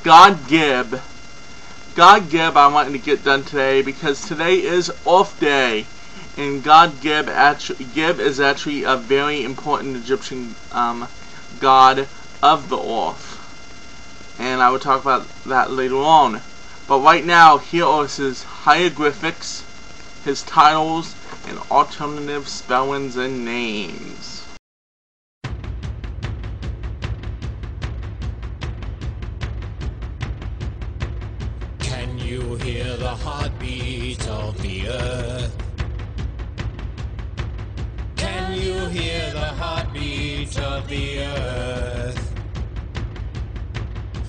God Geb. God Geb I wanted to get done today because today is off day, and God Geb is actually a very important Egyptian god of the off, and I will talk about that later on. But right now, here are his hieroglyphics, his titles, and alternative spellings and names. Can you hear the heartbeat of the earth? Can you hear the heartbeat of the earth?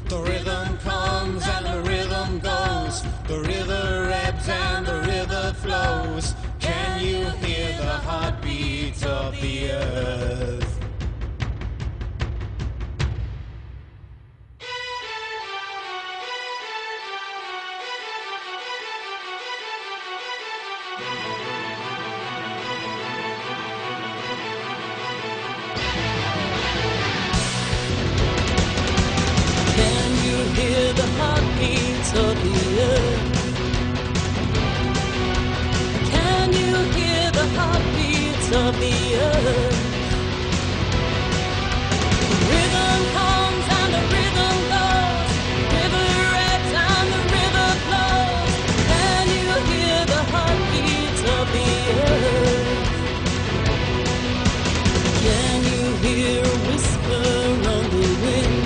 The rhythm comes and the rhythm goes, the river ebbs and the river flows. Can you hear the heartbeat of the earth? Hear the heartbeats of the earth. Can you hear the heartbeats of the earth? The rhythm comes and the rhythm goes, the river ebbs and the river flows. Can you hear the heartbeats of the earth? Can you hear a whisper on the wind?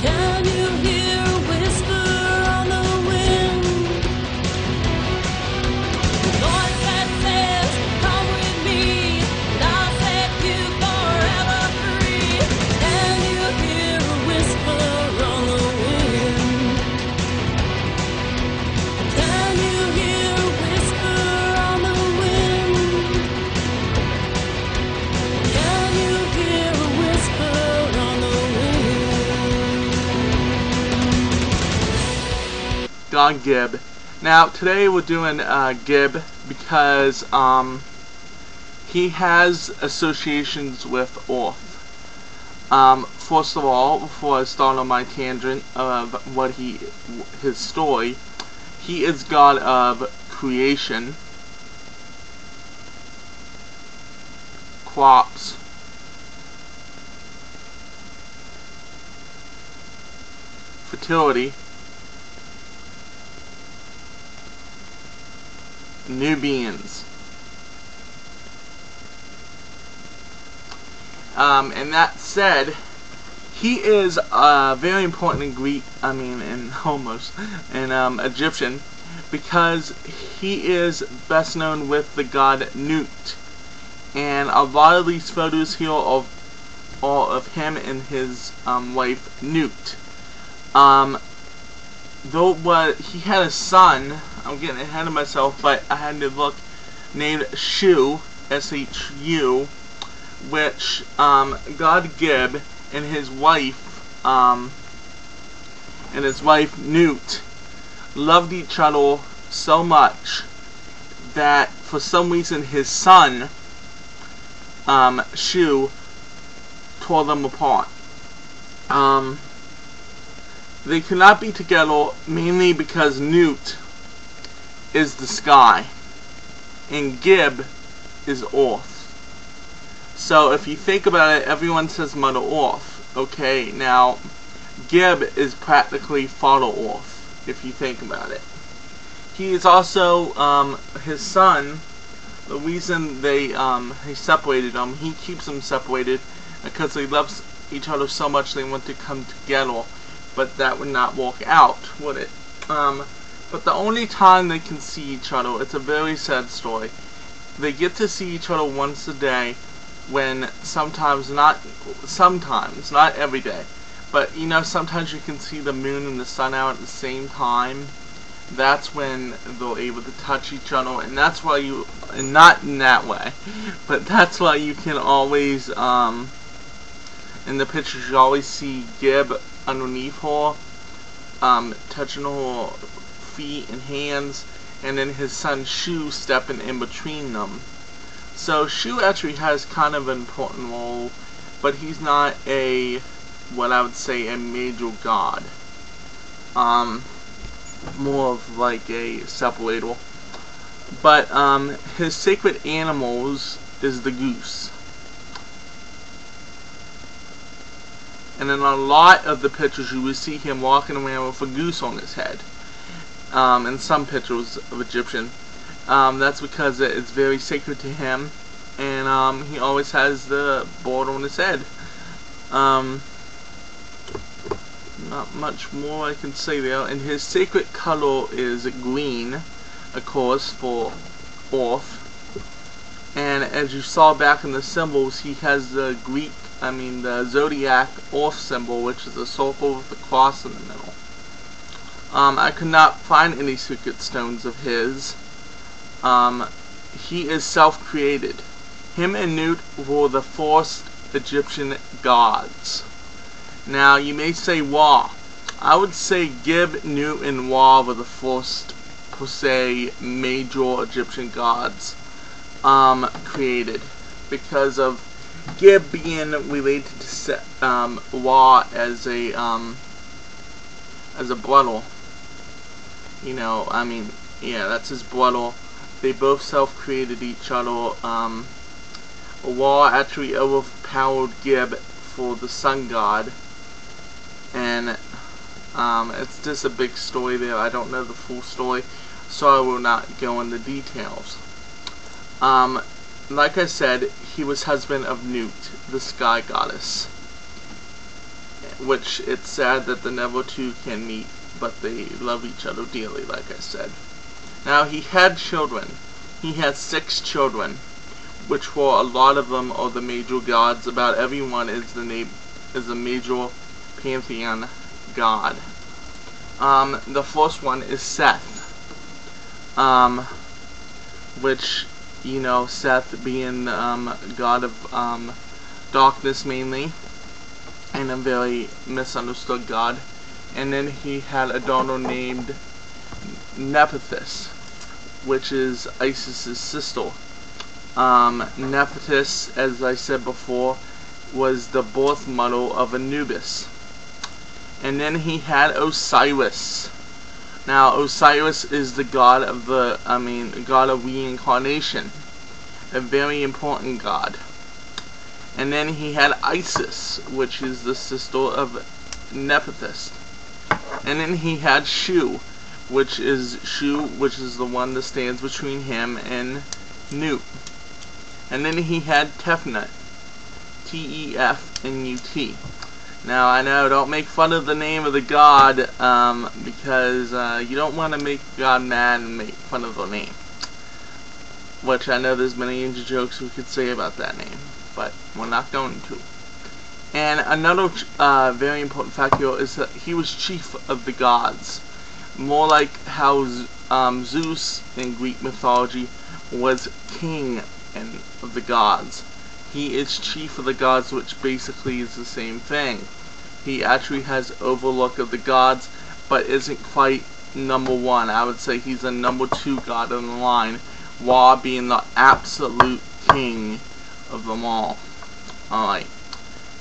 Can you hear a whisper on the wind? The voice that says, come with me, and I'll set you forever free. Can you hear a whisper on the wind? Can you hear a whisper on the wind? Can you hear a whisper on the wind? God Geb. Now today we're doing Geb because he has associations with Orth. First of all, before I start on my tangent of what his story, he is god of creation, crops, fertility, Nubians. And that said, he is very important in Greek, in Egyptian, because he is best known with the god Nut. And a lot of these photos here are of him and his wife Nut. Though he had a son, I'm getting ahead of myself, but I had to look, named Shu, S-H-U, which God Geb and his wife Nut loved each other so much that for some reason his son Shu tore them apart. They could not be together mainly because Nut is the sky and Geb is Earth. So if you think about it, everyone says Mother Earth. Okay, now Geb is practically Father Earth if you think about it. He is also his son. The reason they separated them, he keeps them separated because they love each other so much they want to come together. But that would not work out, would it? But the only time they can see each other, it's a very sad story. They get to see each other once a day, when sometimes, not every day, but you know, sometimes you can see the moon and the sun out at the same time. That's when they're able to touch each other, and that's why and not in that way, but that's why you can always, in the pictures you always see Geb underneath her, touching her feet and hands, and then his son Shu stepping in between them. So Shu actually has kind of an important role, but he's not a what I would say a major god. More of like a separator. But his sacred animals is the goose. And in a lot of the pictures you will see him walking around with a goose on his head. In some pictures of Egyptian. That's because it's very sacred to him. And he always has the board on his head. Not much more I can say there. And his sacred color is green, of course, for Orth. And as you saw back in the symbols, he has the the zodiac Orth symbol, which is a circle with a cross in the middle. I could not find any secret stones of his. He is self-created. Him and Nut were the first Egyptian gods. Now, you may say Wa. I would say Geb, Nut, and Wa were the first, per se, major Egyptian gods created. Because of Geb being related to Wa as a brother. You know, yeah, that's his brother. They both self-created each other. Wa actually overpowered Geb for the sun god. And it's just a big story there. I don't know the full story, so I will not go into details. Like I said, he was husband of Nut, the sky goddess. Which it's sad that the never two can meet, but they love each other dearly, like I said. Now, he had children. He had 6 children, which were a lot of them are the major gods. About everyone is a major Pantheon god. The first one is Seth, which, you know, Seth being god of darkness mainly, and a very misunderstood god. And then he had a daughter named Nephthys, which is Isis's sister. Nephthys, as I said before, was the birth mother of Anubis. And then he had Osiris. Now, Osiris is the god of god of reincarnation. A very important god. And then he had Isis, which is the sister of Nephthys. And then he had Shu, which is the one that stands between him and Nut. And then he had Tefnut, T-E-F-N-U-T. Now, I know, don't make fun of the name of the god, because you don't want to make God mad and make fun of the name. Which I know there's many angel jokes we could say about that name, but we're not going to. And another very important factor is that he was chief of the gods. More like how Zeus in Greek mythology was king of the gods. He is chief of the gods, which basically is the same thing. He actually has overlook of the gods, but isn't quite number 1. I would say he's a number 2 god in the line, Wa being the absolute king of them all. Alright.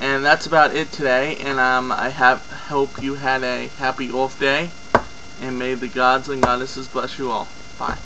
And that's about it today, and I hope you had a happy Earth Day, and may the gods and goddesses bless you all.